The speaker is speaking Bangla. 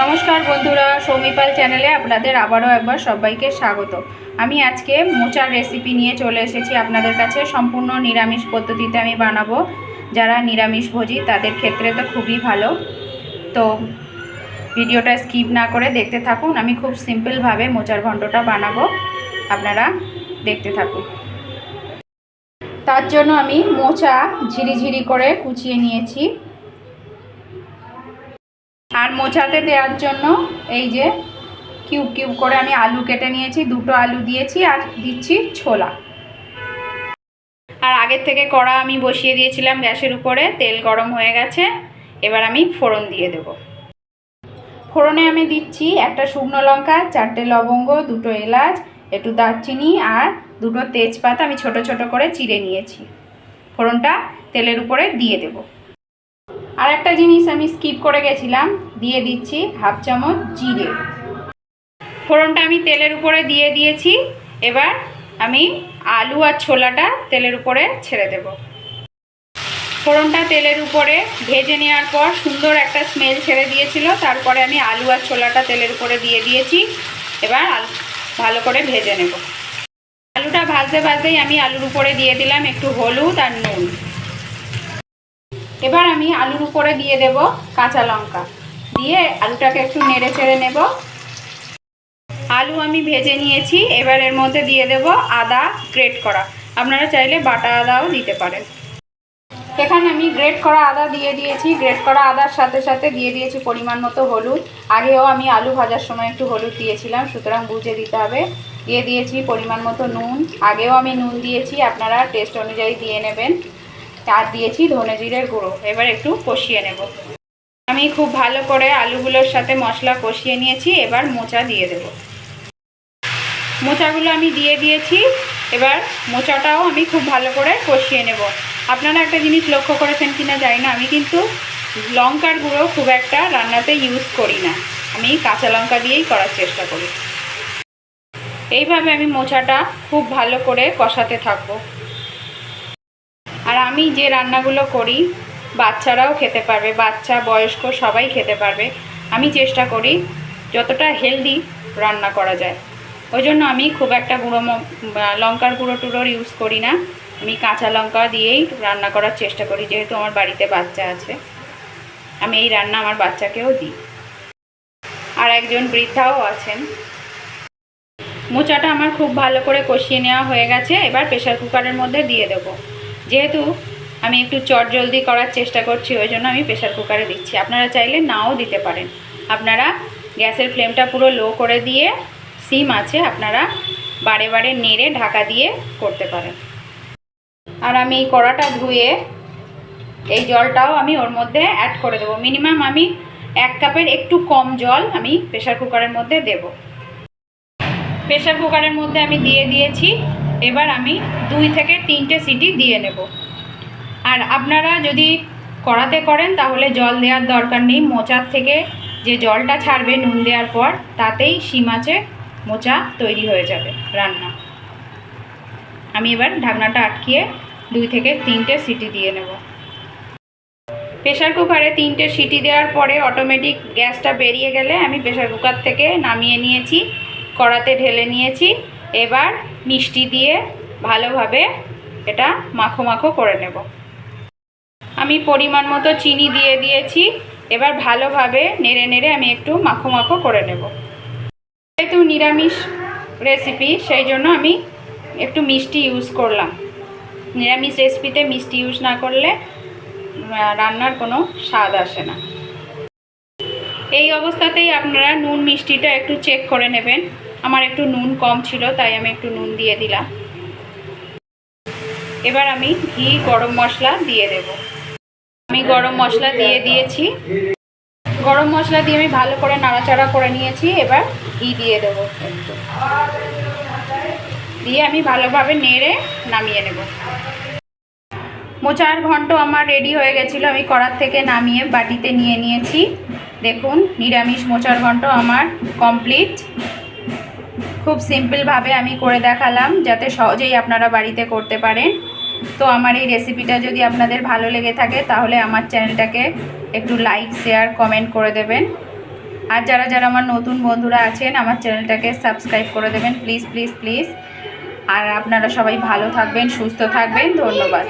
নমস্কার বন্ধুরা, সৌমিপাল চ্যানেলে আপনাদের আবারও একবার সবাইকে স্বাগত। আমি আজকে মোচার রেসিপি নিয়ে চলে এসেছি আপনাদের কাছে। সম্পূর্ণ নিরামিষ পদ্ধতিতে আমি বানাবো। যারা নিরামিষভোজী তাদের ক্ষেত্রে তো খুবই ভালো। তো ভিডিওটা স্কিপ না করে দেখতে থাকুন। আমি খুব সিম্পলভাবে মোচার ঘন্টটা বানাবো, আপনারা দেখতে থাকুন। তার জন্য আমি মোচা ঝিরিঝিরি করে কুচিয়ে নিয়েছি। আর মোচাতে দেওয়ার জন্য এই যে কিউব কিউব করে আমি আলু কেটে নিয়েছি, দুটো আলু দিয়েছি আর দিচ্ছি ছোলা। আর আগের থেকে কড়া আমি বসিয়ে দিয়েছিলাম গ্যাসের উপরে, তেল গরম হয়ে গেছে। এবার আমি ফোড়ন দিয়ে দেব। ফোড়নে আমি দিচ্ছি একটা শুকনো লঙ্কা, 4টে লবঙ্গ, 2টো এলাচ, একটু দারচিনি আর 2টো তেজপাতা আমি ছোট ছোট করে চিড়ে নিয়েছি। ফোড়নটা তেলের উপরে দিয়ে দেব। আর একটা জিনিস আমি স্কিপ করে গেছিলাম, দিয়ে দিচ্ছি হাফ চামচ জিরে। ফোড়নটা আমি তেলের উপরে দিয়ে দিয়েছি। এবার আমি আলু আর ছোলাটা তেলের উপরে ছেড়ে দেব। ফোড়নটা তেলের উপরে ভেজে নেওয়ার পর সুন্দর একটা স্মেল ছেড়ে দিয়েছিল। তারপরে আমি আলু আর ছোলাটা তেলের উপরে দিয়ে দিয়েছি। এবার ভালো করে ভেজে নেব। আলুটা ভাজতে ভাজতেই আমি আলুর উপরে দিয়ে দিলাম একটু হলুদ আর নুন। এবার আমি আলুর উপরে দিয়ে দেব কাঁচা লঙ্কা, দিয়ে আলুটাকে একটু নেড়ে চেড়ে নেব। আলু আমি ভেজে নিয়েছি। এবার এর মধ্যে দিয়ে দেব আদা গ্রেট করা, আপনারা চাইলে বাটা আদাও দিতে পারেন। এখানে আমি গ্রেট করা আদা দিয়ে দিয়েছি। গ্রেট করা আদার সাথে সাথে দিয়ে দিয়েছি পরিমাণ মতো হলুদ। আগেও আমি আলু ভাজার সময় একটু হলুদ দিয়েছিলাম, সুতরাং বুঝে দিতে হবে। দিয়ে দিয়েছি পরিমাণ মতো নুন, আগেও আমি নুন দিয়েছি, আপনারা টেস্ট অনুযায়ী দিয়ে নেবেন। আর দিয়েছি ধনে জিরের গুঁড়ো। এবার একটু কষিয়ে নেব। আমি খুব ভালো করে আলুগুলোর সাথে মশলা কষিয়ে নিয়েছি। এবার মোচা দিয়ে দেব। মোচাগুলো আমি দিয়ে দিয়েছি। এবার মোচাটাও আমি খুব ভালো করে কষিয়ে নেব। আপনারা একটা জিনিস লক্ষ্য করেছেন কিনা জানি না, আমি কিন্তু লঙ্কার গুঁড়ো খুব একটা রান্নাতে ইউজ করি না, আমি কাঁচা লঙ্কা দিয়েই করার চেষ্টা করি। এইভাবে আমি মোচাটা খুব ভালো করে কষাতে থাকবো। আর আমি যে রান্নাগুলো করি বাচ্চারাও খেতে পারবে, বাচ্চা বয়স্ক সবাই খেতে পারবে। আমি চেষ্টা করি যতটা হেলদি রান্না করা যায়। ওই জন্য আমি খুব একটা লঙ্কার গুঁড়ো টুড়োর ইউজ করি না, আমি কাঁচা লঙ্কা দিয়েই রান্না করার চেষ্টা করি। যেহেতু আমার বাড়িতে বাচ্চা আছে, আমি এই রান্না আমার বাচ্চাকেও দিই, আর একজন বৃদ্ধাও আছেন। মোচাটা আমার খুব ভালো করে কষিয়ে নেওয়া হয়ে গেছে। এবার প্রেসার কুকারের মধ্যে দিয়ে দেবো। যেহেতু আমি একটু চটজলদি করার চেষ্টা করছি, ওই জন্য আমি প্রেসার কুকারে দিচ্ছি। আপনারা চাইলে নাও দিতে পারেন। আপনারা গ্যাসের ফ্লেমটা পুরো লো করে দিয়ে সিম আছে আপনারা বারে বারে নেড়ে ঢাকা দিয়ে করতে পারেন। আর আমি এই কড়াটা ধুয়ে এই জলটাও আমি ওর মধ্যে অ্যাড করে দেবো। মিনিমাম আমি 1 কাপের একটু কম জল আমি প্রেসার কুকারের মধ্যে দেব। প্রেসার কুকারের মধ্যে আমি দিয়ে দিয়েছি। এবার আমি 2 থেকে 3টে সিটি দিয়ে নেব। আর আপনারা যদি কড়াতে করেন তাহলে জল দেওয়ার দরকার নেই। মোচার থেকে যে জলটা ছাড়বে নুন দেওয়ার পর, তাতেই শিম মাছে মোচা তৈরি হয়ে যাবে রান্না। আমি এবার ঢাকনাটা আটকিয়ে 2 থেকে 3টে সিটি দিয়ে নেব। প্রেসার কুকারে 3টে সিটি দেওয়ার পরে অটোমেটিক গ্যাসটা বেরিয়ে গেলে আমি প্রেসার কুকার থেকে নামিয়ে নিয়েছি, কড়াতে ঢেলে নিয়েছি। এবার মিষ্টি দিয়ে ভালোভাবে এটা মাখো মাখো করে নেব। আমি পরিমাণ মতো চিনি দিয়ে দিয়েছি। এবার ভালোভাবে নেড়ে নেড়ে আমি একটু মাখো মাখো করে নেব। যেহেতু নিরামিষ রেসিপি, সেই জন্য আমি একটু মিষ্টি ইউজ করলাম। নিরামিষ রেসিপিতে মিষ্টি ইউজ না করলে রান্নার কোনো স্বাদ আসে না। এই অবস্থাতেই আপনারা নুন মিষ্টিটা একটু চেক করে নেবেন। আমার একটু নুন কম ছিল, তাই আমি একটু নুন দিয়ে দিলাম। এবার আমি ঘি গরম মশলা দিয়ে দেব। আমি গরম মশলা দিয়ে দিয়েছি। গরম মশলা দিয়ে আমি ভালো করে নাড়াচাড়া করে নিয়েছি। এবার ঘি দিয়ে দেবো একটু, দিয়ে আমি ভালোভাবে নেড়ে নামিয়ে নেব। মোচার ঘন্ট আমার রেডি হয়ে গেছিলো। আমি কড়ার থেকে নামিয়ে বাটিতে নিয়ে নিয়েছি। দেখুন নিরামিষ মোচার ঘন্ট আমার কমপ্লিট। খুব সিম্পলভাবে আমি করে দেখালাম, যাতে সহজেই আপনারা বাড়িতে করতে পারেন। তো আমার এই রেসিপিটা যদি আপনাদের ভালো লেগে থাকে তাহলে আমার চ্যানেলটাকে একটু লাইক শেয়ার কমেন্ট করে দেবেন। আর যারা যারা আমার নতুন বন্ধুরা আছেন আমার চ্যানেলটাকে সাবস্ক্রাইব করে দেবেন প্লিজ প্লিজ প্লিজ। আর আপনারা সবাই ভালো থাকবেন, সুস্থ থাকবেন। ধন্যবাদ।